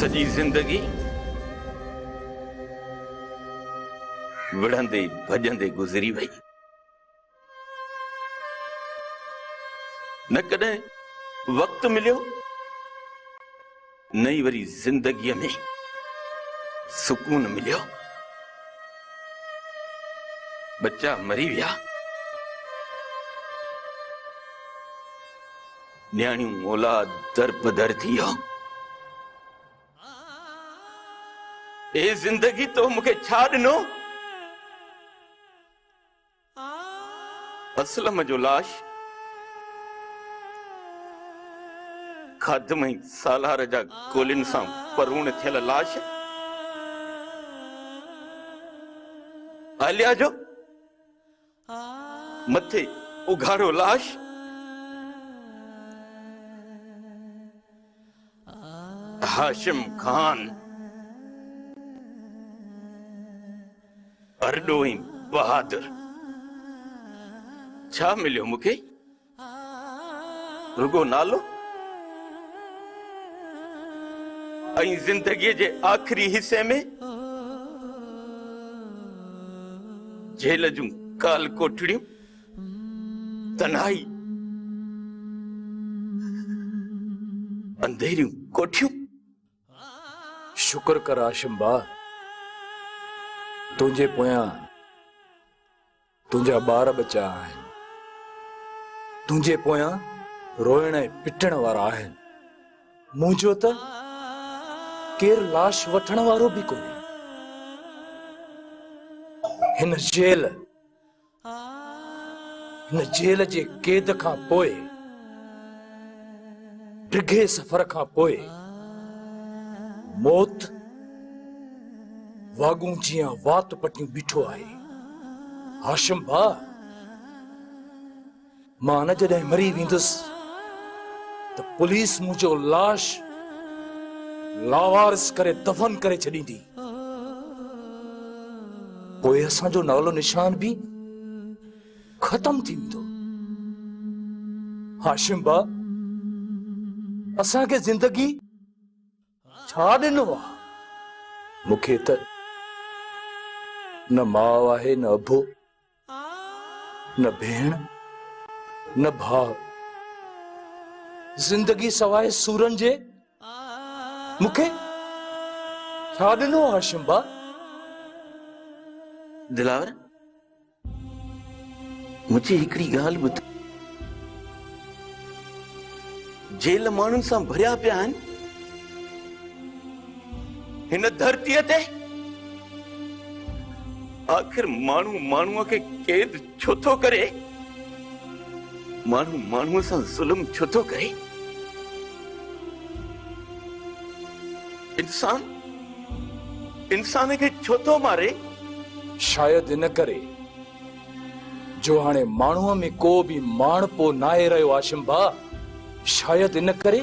सजी जिंदगी विढ़ंदे भजंदे गुजरी वई। न कदे वक्त मिलियो, नई वरी जिंदगी में सुकून मिलियो। बच्चा मरी विया, न्याणियों औलाद दर बदर थियो। ए जिंदगी तो मुखे छा ॾिनो? असलम जो लाश खाद में सालार जा गोलिन सां परून थियल लाश। आलिया जो मथे उघाड़ो लाश। हाशिम खान अर्डोई बहादुर। छा मिलियो मुखे? रुगो नालो ऐं जिंदगी जे आखिरी हिस्से में जेल जूं काल कोठड़ियूं, तन्हाई, अंधेरियूं कोठियूं। शुक्र कर आशिम बा, तुझे पोयां तुझा बार बचा आहिनि। तुझे पोयां रोइण ऐं पिटण वारा आहिनि। मुंहिंजो त केर लाश वठण वारो भी कोन्हे। हिन जेल जे कैद खां पोइ, डिघे सफ़र खां पोइ मौत वागूं जियां वात पटियूं बीठो आहे। हाशिम भा, मां न जॾहिं मरी वेंदुसि त पुलिस मुंहिंजो लाश लावारिस करे दफन करे छॾींदी। पोइ असांजो नालो निशान भी खत्म थी वेंदो। हाशिम बा, असांखे जिंदगी छा ॾिनो आहे? मूंखे त न माउ आहे, न अभो, न भेण, न भाउ। जिंदगी सवाइ सूरन जे मूंखे छा ॾिनो? हाशिम बा, दिलावर मुझे हिकड़ी ॻाल्हि ॿुध। जेल माण्हुनि सां भरिया पिया आहिनि हिन धरतीअ ते। आखिर माण्हू माण्हूअ खे कैद छो थो करे? माण्हू माण्हूअ सां ज़ुल्म छो थो करे? इंसान खे छो थो मारे? शायदि इन करे जो हाणे माण्हूअ में को भी माणपो नाहे रहियो। हाशिम बा, शायदि इन करे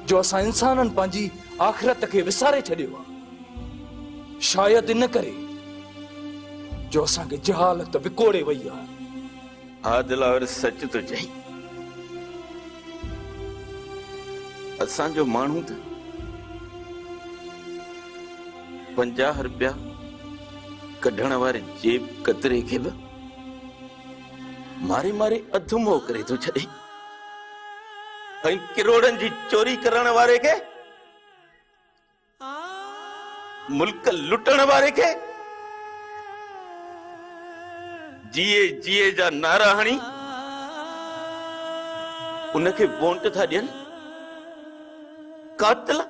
जो असां इंसाननि पंहिंजी आख़िरत खे विसारे छॾियो आहे। शायदि इन करे जो असांखे जहालत विकोड़े वई आहे। हा दिलावर, सच तो चई। असांजो माण्हू त 50 रुपया कढण वारे जेब कतरे खे बि मारे मारे अधु मोह करे थो छॾे, ऐं किरोड़नि जी चोरी करण वारे खे, मुल्क लुटण वारे खे जिए जिए जा नारा हणी उनखे वोट था ॾियनि। कातिल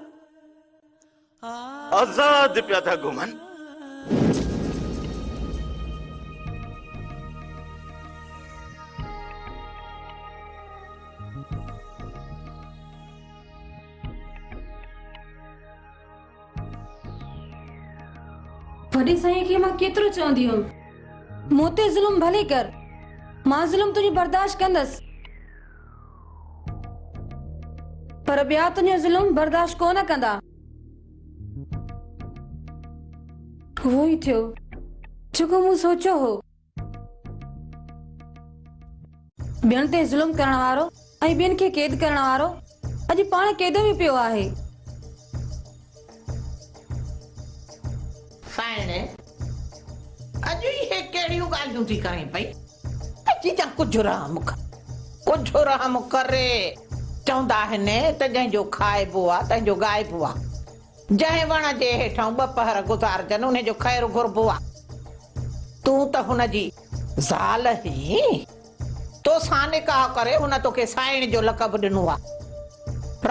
आजाद पिया था घुमनि। वॾे साईं खे मां केतिरो चवंदी हुयमि, मूं ते ज़ुल्म भले कर, मां ज़ुल्म तुंहिंजी बर्दाश्त कंदसि, पर ॿिया तुंहिंजो ज़ुल्म बर्दाश्त कोन कंदा। उहो ई थियो जेको मूं सोचियो हो। ॿियनि ते ज़ुल्म करण वारो ऐं ॿियनि खे कैद करण वारो अॼु पाण कैद में पियो आहे। ॻाल्हियूं थी करें पई जीजा कुझु रहम करे चवंदा आहिनि त जंहिंजो खाइबो आहे तंहिंजो ॻाइबो आहे जंहिं वण जे हेठां ॿ पहर गुज़ारजनि उन जो ख़ैरु घुरबो आहे तूं त हुनजी ज़ाल ही तोसां निकाह करे हुन तोखे साइण जो लक़ब ॾिनो आहे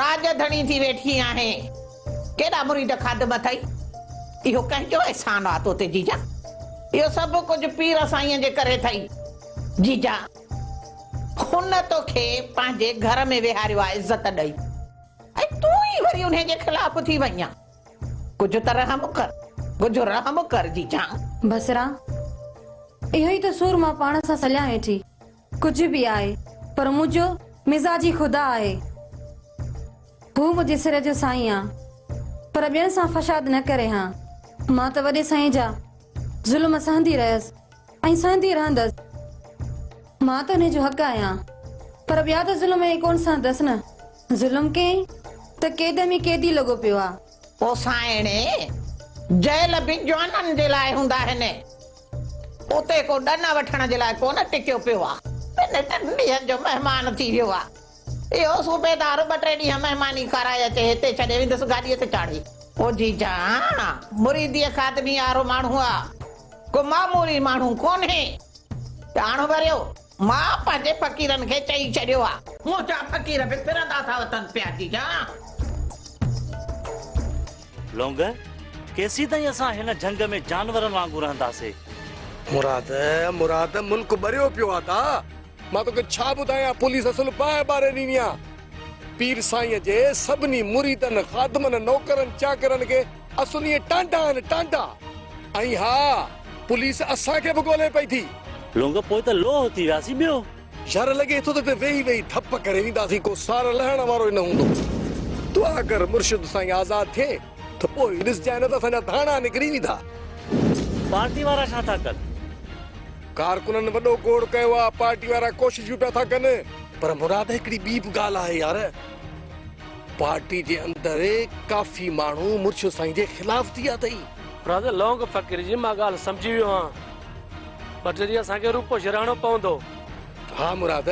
राजधणी थी वेठी आहे केॾा मुरीद खादम अथई इहो कंहिंजो एहसान आहे तो ते जीजा इहो सभु कुझु पीर साईं जे करे अथई जीजा हुन तोखे पंहिंजे घर में विहारियो आहे इज़त ॾेई ऐं तूं ई वरी उन जे ख़िलाफ़ थी वई आहे कुझु त रहम कर जीजा बसरा इहो ई त सूर मां पाण सां सलिया हेठी कुझु बि आहे पर मुंहिंजो मिज़ाजी ख़ुदा आहे हू मुंहिंजे सिर जो साईं आहे पर ॿियनि सां फसाद न करे हा मां त वॾे साईं जा ज़ुल्म सहंदी रहियसि ऐं सहंदी रहंदसि मां त हुन जो हक़ आहियां पर ॿिया त ज़ुल्म ई कोन सहंदसि न ज़ुल्म कयईं त कैद में कैदी लॻो पियो आहे पोइ साइणे जेल बि जवाननि जे लाइ हूंदा आहिनि उते को ॾन वठण जे लाइ कोन टिकियो पियो आहे ॾींहंनि जो महिमान थी वियो आहे इहो सूबेदार 2-3 ॾींहं महिमानी कराए अचे हिते छॾे वेंदुसि गाॾीअ ते चाढ़ी ओ जीजा मुरीदीअ खादमी वारो माण्हू आहे को मामूली माण्हू कोन्हे ॼाण भरियो मां पंहिंजे फ़क़ीरनि खे चई छॾियो आहे मुंहिंजा फ़क़ीर बि फिरंदा था वतन पिया जीजा लोंग केसी ताईं असां हिन जंग में जानवरनि वांगुरु रहंदासीं मुराद मुल्क बरियो पियो आहे ता मां तोखे छा ॿुधायां पुलिस असुल बाहि ॿारे ॾिनी आहे पीर साईं जे सभिनी मुरीदनि खादमनि नौकरनि चाकरनि खे असुल इहे टांडा आहिनि टांडा ऐं हा पुलिस असांखे बि ॻोल्हे पई थी लोंग पोइ त लोह थी वियासीं ॿियो शर लॻे थो त वेही थप करे वेंदासीं को सार लहण वारो न हूंदो तू अगरि मुर्शिद साईं आज़ाद थिए त पोइ ॾिसजांइ न त असांजा धाणा निकिरी वेंदा पार्टी वारा छा था कनि कारकुननि वॾो गोड़ कयो आहे पार्टी वारा कोशिशूं पिया था कनि पर मुराद हिकिड़ी ॿी बि ॻाल्हि आहे यार पार्टी जे अंदरि काफ़ी माण्हू मुर्शिद साईं जे ख़िलाफ़ थी विया अथई राजा लौंग फ़कीर जी मां ॻाल्हि सम्झी वियो आहियां पर जॾहिं असांखे रूपो छॾाइणो पवंदो हा मुराद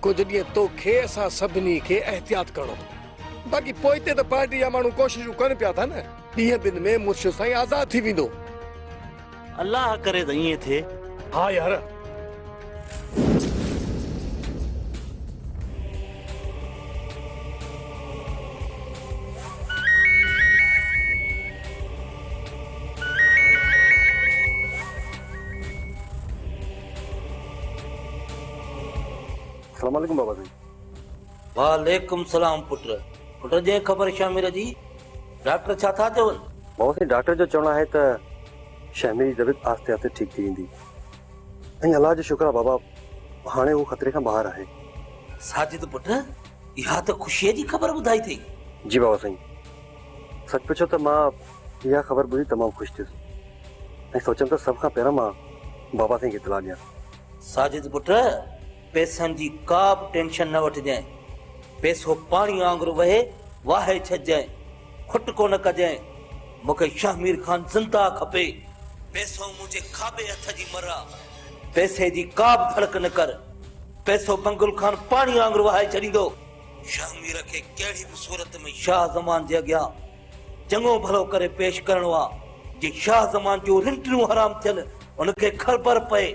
कुझु ॾींहं तोखे असां सभिनी खे एहतियात करणो बाक़ी पोइ हिते त पार्टी जा माण्हू कोशिशूं कनि पिया था न ॾींहं ॿिनि में मुर्शिद साईं आज़ाद थी वेंदो अल्लाह करे त ईअं थिए हा यार अस्सलामुअलैकुम बाबा जी वालेकुम सलाम पुट जे ख़बर शामिर जी डॉक्टर छा था चवनि बाबा जी डॉक्टर जो चवणु आहे त शामिर जी तबियत आस्ते आस्ते ठीक थी वेंदी ऐं अल्लाह जो शुक्र आहे बाबा हाणे उहो खतरे खां ॿाहिरि आहे साजिद पुट इहा त ख़ुशीअ जी ख़बर ॿुधाई अथई जी बाबा साईं सच पुछो त मां इहा ख़बर ॿुधी तमामु ख़ुशि थियुसि ऐं सोचियमि त सभ खां पहिरियों मां बाबा साईं खे इतला ॾियां साजिद पुट पैसनि जी का बि टेंशन न वठिजांइ पैसो पाणी वांगुरु वहे वाहे छॾिजांइ खुट कोन कजांइ मूंखे शामिर खान ज़िंदा खपे पैसो मुंहिंजे खाॿे हथ जी मरा पैसे जी का बि धड़क न कर पैसो बंगुल खान पाणी वांगुरु वहाए छॾींदो शामिर खे कहिड़ी बि सूरत में शाह ज़मान जे अॻियां चङो भलो करे पेश करणो आहे जे शाह ज़मान जो रिंटियूं हराम थियनि उनखे ख़बर पए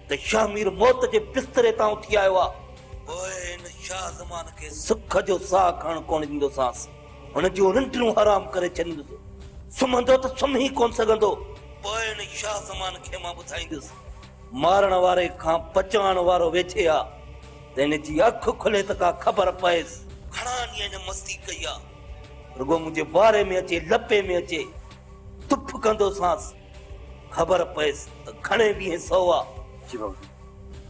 त शामिर मौत जे बिस्तरे तां उथी आयो आहे पोइ इन शाह ज़मान खे सुख जो साह खणण कोन ॾींदोसांसि हुन जूं रिंटियूं हराम करे छॾींदुसि सुम्हंदो त सुम्ही कोन सघंदो पोइ इन शाह ज़मान खे मां ॿुधाईंदुसि मारण वारे खां बचाइण वारो वेठे आहे त इन जी अखि खुले त का ख़बर पएसि घणा ॾींहं मस्ती कई आहे रुगो मुंहिंजे बारे में अचे लपे में अचे तुफ कंदोसांसि ख़बर पएसि त घणे ॾींहं सौ आहे जी बाबा जी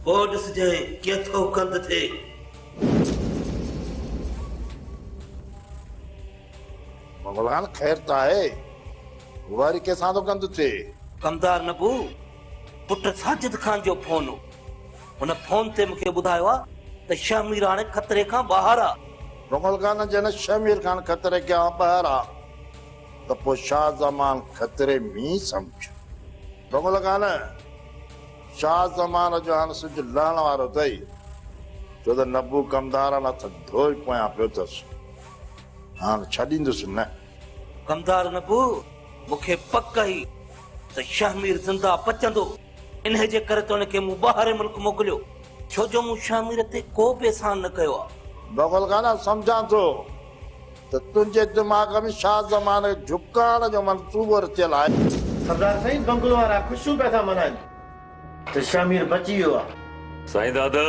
पोइ ॾिसजांइ केतिरो कंद थिए मंगलवान खैर त आहे वारी कंहिंसां थो कंद थिए कमदार नबू पुट साजिद खान जो फोन हो हुन फोन ते मूंखे ॿुधायो आहे त शामिर हाणे खतरे खां ॿाहिरि आहे मंगल खान जन शमीर खान खतरे खां ॿाहिरि आहे त पोइ शाह ज़मान खतरे में सम्झ मंगल खान शाह ज़मान जो हाणे सिज लहण वारो अथई छो त नबू कमदारनि हथ धोई पोयां पियो अथसि हाणे छॾींदुसि न कमदार नबू मूंखे पक ई त शाहमीर ज़िंदा बचंदो इन जे करे त उनखे मूं ॿाहिरि मुल्क मोकिलियो छो जो मूं शाहमीर ते को बि एहसान न कयो आहे बगल खाना सम्झां थो त तुंहिंजे दिमाग़ में शाह ज़मान खे झुकाइण जो मंसूबो रचियल आहे सरदार साईं बंगलो वारा ख़ुशियूं पिया था मनाइनि त शामीर बची वियो आहे साईं दादा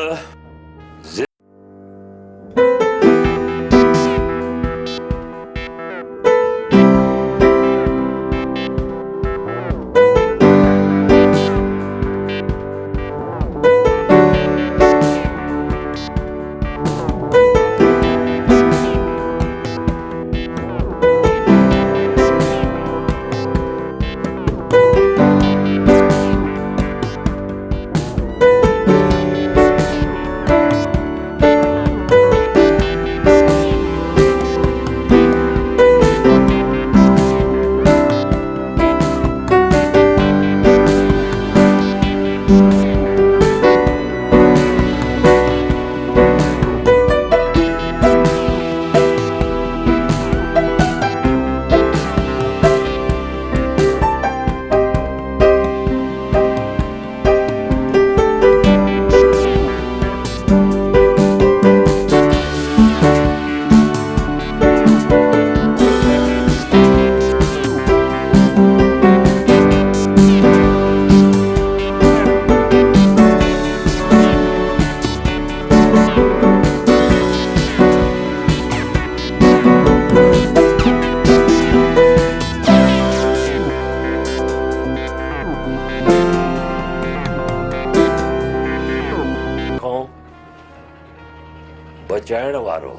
बचाइण वारो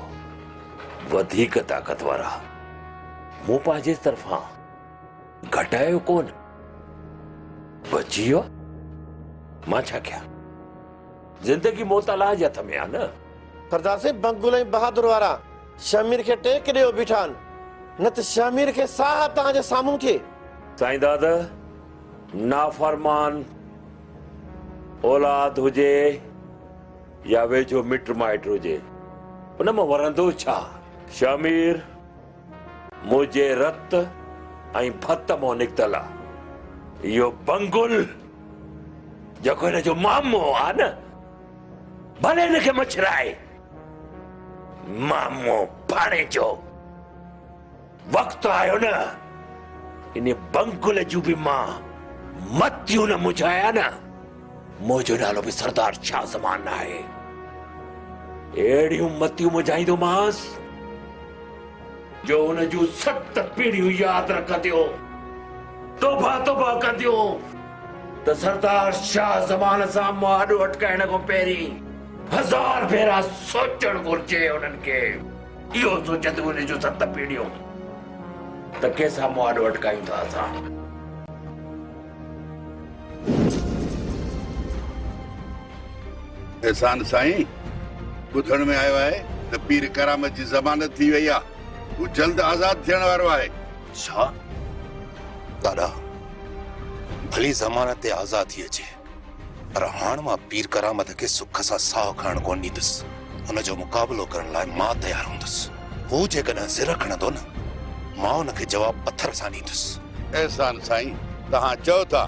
वधीक ताकत वारा मूं पंहिंजे तरफां घटायो कोन बची वियो मां छा कयां जिंदगी मौत अल्लाह जे हथ में आहे न सरदार साईं बंगलो बहादुर वारा शामीर खे टेक ॾियो बीठा आहिनि न त शामीर खे साह तव्हांजे साम्हूं थिए साईं दादा नाफरमान औलाद हुजे या वेझो मिट माइट हुजे उन में वरंदो छा शामीर मुझे रत ऐं भत मो निकतल आहे इहो बंगुल जेको हिन जो मामो आहे न भले हिनखे मछराए मामो पाणे जो वक़्तु आयो न इन बंगुल जूं बि मां मतियूं न मुझाया न मुंहिंजो नालो बि सरदार शाह ज़मान आहे अहिड़ियूं मतियूं मुझाईंदोमांस जो हुन जूं 7 पीढ़ियूं यादि रखंदियूं तोबा तोबा कंदियूं त सरदार शाह ज़मान सां मुआदो अटकाइण खां पहिरीं 1000 भेरा सोचणु घुर्जे उन्हनि खे इहो सोचंदियूं हुन जूं 7 पीढ़ियूं त कंहिंसां मुआदो अटकाईंदा असां एहसान साईं ॿुधण में आयो आहे त पीर करामत जी ज़मानत थी वई आहे हू जल्द आज़ाद थियण वारो आहे छा दादा भली ज़मानत ते आज़ाद थी अचे पर हाणे मां पीर करामत खे सुख सां साहु खणण कोन ॾींदुसि हुनजो मुक़ाबिलो करण लाइ मां तयारु हूंदुसि हू जेकॾहिं ज़िर खणंदो न मां हुनखे जवाबु पत्थर सां ॾींदुसि एहसान साईं तव्हां चओ था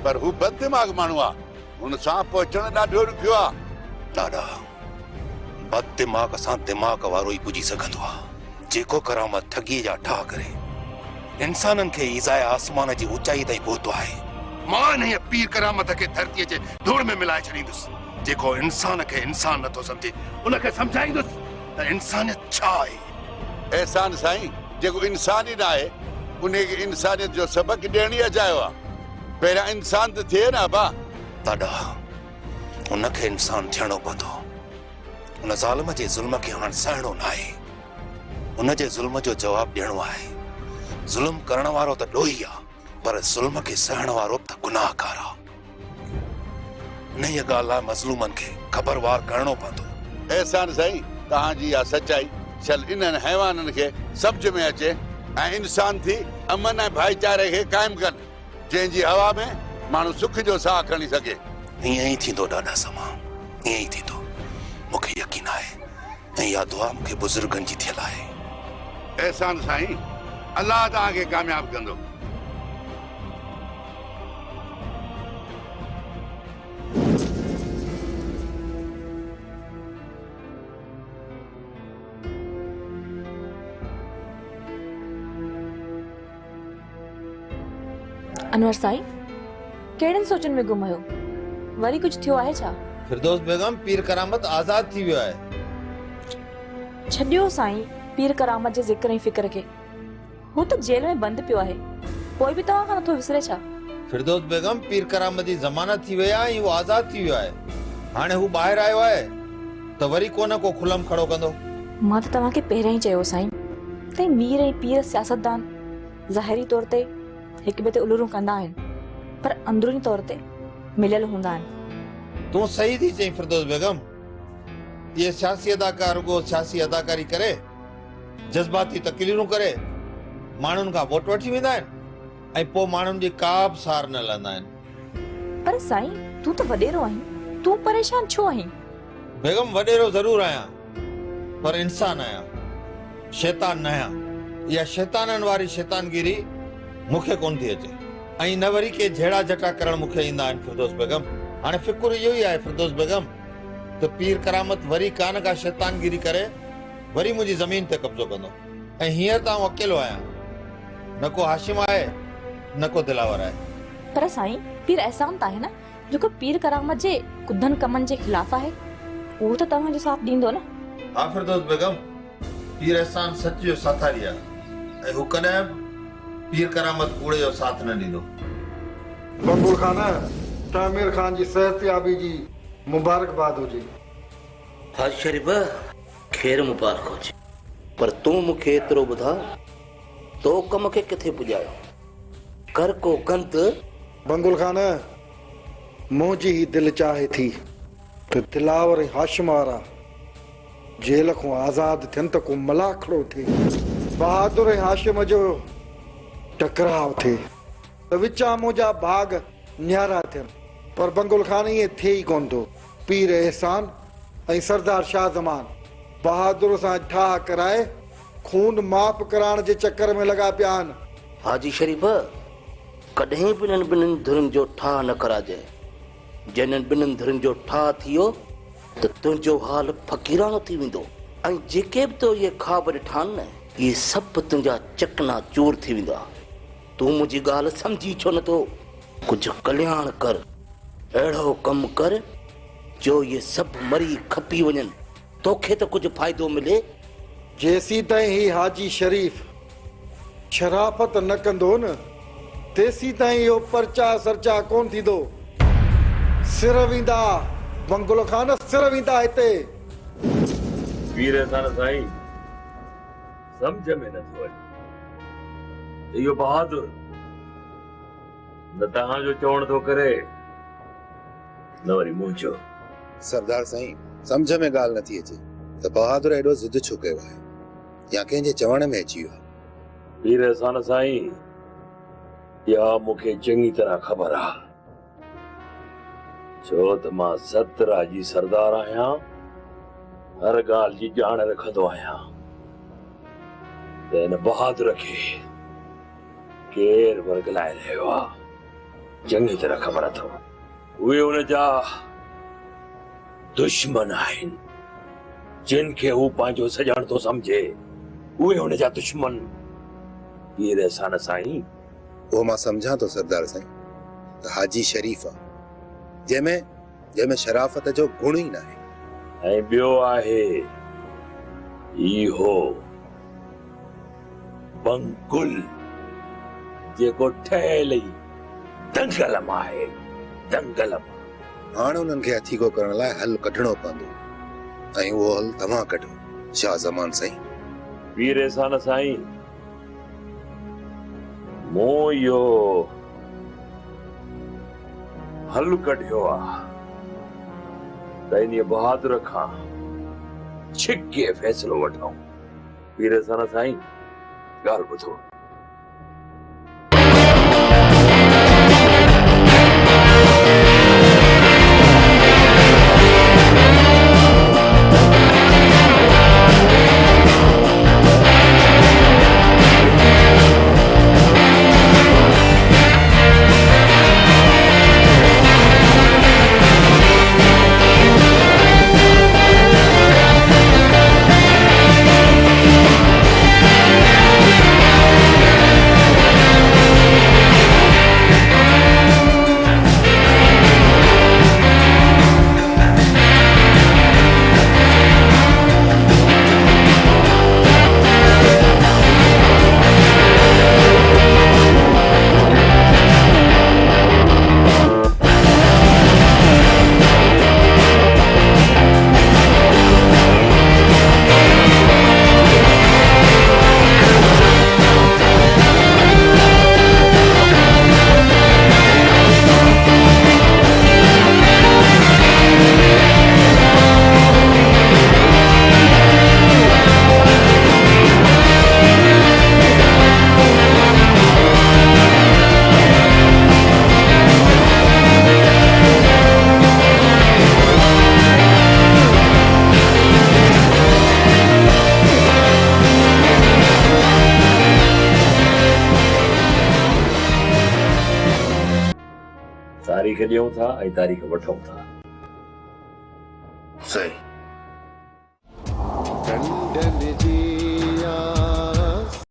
पर हू बददिमाग़ माण्हू आहे हुन सां पहुचण ॾाढो ॾुखियो आहे दादा बददिमाग़ सां दिमाग़ वारो ई पुॼी सघंदो आहे जेको करामत ठगीअ जा ठाह करे इंसाननि खे ईज़ाए आसमान जी ऊचाई ताईं पहुतो आहे मां हिन पीर करामत खे धरतीअ जे धूड़ में मिलाए छॾींदुसि जेको इंसान खे इंसान नथो सम्झे उनखे सम्झाईंदुसि त इंसानियत छा आहे एहसान साईं जेको इंसान ई न आहे उनखे इंसानियत जो सबक़ ॾियण ई अचायो आहे पहिरियां इंसान त थिए न बा दादा उनखे इंसान थियणो पवंदो उन ज़ालिम जे ज़ुल्म खे हाणे सहणो न आहे उन जे ज़ुल्म जो जवाबु ॾियणो आहे ज़ुल्म करण वारो त ॾोही आहे पर ज़ुल्म खे सहण वारो त गुनाहगार आहे इन ॻाल्हि लाइ मज़लूमनि खे ख़बरवार करणो पवंदो एहसान साईं तव्हांजी इहा सचाई चल इन्हनि हैवाननि खे सम्झ में अचे ऐं इंसान थी अमन ऐं भाईचारे खे क़ाइमु कनि जंहिंजी हवा में माण्हू सुख जो साह खणी सघे ईअं ई थींदो ॾाढा समा, ईअं ई थींदो, मूंखे यकीन आहे। ऐं इहा दुआ मूंखे बुज़ुर्गनि जी थियल आहे। एहसान साईं, अल्लाह तव्हांखे कामयाब कंदो। अनवर साईं, कहिड़नि सोचनि में गुम आहियो? वरी कुछ थियो आहे छा? फिरदौस बेगम पीर करामत आज़ाद थी वियो आहे। छॾियो साईं पीर करामत जे ज़िक्र ऐं फ़िक्र खे। हू त जेल में बंदि पियो आहे, पोइ बि तव्हां खां नथो विसरे छा? फिरदौस बेगम पीर करामत जी ज़मानत थी वई आहे ऐं हू आज़ाद थी वियो आहे। हाणे हू ॿाहिरि आयो आहे त वरी को न को खुलम खड़ो कंदो। मां त तव्हांखे पहिरियों ई चयो साईं त मीर ऐं पीर सियासतदान ज़ाहिरी तौर ते हिक ॿिए ते उलूरूं कंदा आहिनि, पर अंदरूनी तौर ते मिलियल हूंदा आहिनि। तूं सही थी चईं फिरदौस बेगम। ये सियासी अदाकार रुगो सियासी अदाकारी करे, जज़्बाती तकलीफ़ूं करे माण्हुनि खां वोट वठी वेंदा आहिनि ऐं पोइ माण्हुनि जी का बि सार न लहंदा आहिनि। पर साईं तूं त वॾेरो आहीं, तूं परेशान छो आहीं? बेगम वॾेरो ज़रूर आहियां, पर इंसान आहियां, शैतान न आहियां। इहा शैताननि वारी शैतानगिरी मूंखे कोन थी अचे ऐं न वरी के झेड़ा झटा करण मूंखे ईंदा आहिनि फिरदौस बेगम। हाणे फिकुर इहो ई आहे फिरदौस बेगम त पीर करामत वरी कान का शैतानगिरी करे वरी मुंहिंजी ज़मीन ते कब्ज़ो कंदो। ऐं हींअर त आउं अकेलो आहियां, न को हाशिम आहे न को दिलावर आहे। पर साईं पीर एहसान त आहे न, जेको पीर करामत जे कुदन कमनि जे खिलाफ़ आहे, उहो त तव्हांजो साथ ॾींदो न। हा फिरदौस बेगम, पीर एहसान सच जो साथारी आहे ऐं हू कॾहिं पीर करामत कूड़े जो साथ न ॾींदो। बंगुल खान तामिर खान जी सेहतयाबी जी मुबारकबाद हुजे। हाज शरीफ खेर मुबारक हुजे, पर तूं मूंखे एतिरो ॿुधा, तो कम खे किथे पुॼायो? कर को गंत। बंगुल खान, मुंहिंजी ही दिलि चाहे थी त दिलावर ऐं हाशिम वारा जेल खां आज़ाद थियनि त को मलाह खड़ो थिए, बहादुर ऐं हाशिम जो टकराव थिए, त विचां मुंहिंजा भाग न्यारा थियनि। पर बंगुल खान ईअं थिए ई कोन थो। पीर एहसान ऐं सरदार शाह ज़मान बहादुर सां ठाह कराए खून माफ़ कराइण जे चक्कर में लॻा पिया आहिनि। हाजी शरीफ, कॾहिं बि इन्हनि ॿिन्हिनि धुरनि जो ठाह न कराइजे। जंहिं ॿिन्हिनि धुरनि जो ठाह थियो त तुंहिंजो हाल फ़क़ीरानो थी वेंदो ऐं जेके बि तो इहे ख़्वाब ॾिठा आहिनि न, इहे सभु तुंहिंजा चकना चूर थी वेंदा। तूं मुंहिंजी ॻाल्हि सम्झी छो नथो? कुझु कल्याण कर, अहिड़ो कमु कर जो इहे सभु मरी खपी वञनि, तोखे त कुझु फ़ाइदो मिले। जेसी ताईं ही हाजी शरीफ शराफ़त न कंदो न, तेसी ताईं इहो परचा सरचा कोन थींदो। सिर वेंदा बंगुल खान, सिर वेंदा हिते। पीर एहसान साईं सम्झ में नथो अचे, इहो बहादुर न तव्हांजो चवण थो करे न वरी मुंहिंजो। सरदार साईं, सम्झ में ॻाल्हि नथी अचे त बहादुर एॾो ज़िद छो कयो आहे या कंहिंजे चवण में अची वियो आहे। पीर एहसान साईं, इहा मूंखे चङी तरह ख़बर आहे, छो त मां 17 जी सरदार आहियां, हर ॻाल्हि जी ॼाण रखंदो आहियां। त हिन बहादुर खे केरु वरगलाए रहियो आहे चङी तरह ख़बर अथव। उहे हुनजा दुश्मन आहिनि, जिन खे हू पंहिंजो सॼण थो सम्झे, उहे हुनजा दुश्मन। पीर एहसान साईं, उहो मां सम्झां थो सरदार साईं त हाजी शरीफ आहे जंहिंमें शराफ़त जो गुण ई न आहे। ऐं ॿियो आहे इहो बंकुल, जेको ठहियल ई दंगल मां आहे, दंगल मां। हाणे उन्हनि खे हथीको करण लाइ हल कढणो पवंदो ऐं उहो हल तव्हां कढो शाह ज़मान साईं। पीर एहसान साईं, मूं इहो हल कढियो आहे त इन बहादुर खां छिके फ़ैसिलो वठूं। पीर एहसान साईं, ॻाल्हि ॿुधो। तारीख़ ॾियूं था ऐं तारीख़ वठूं था। सही डंडन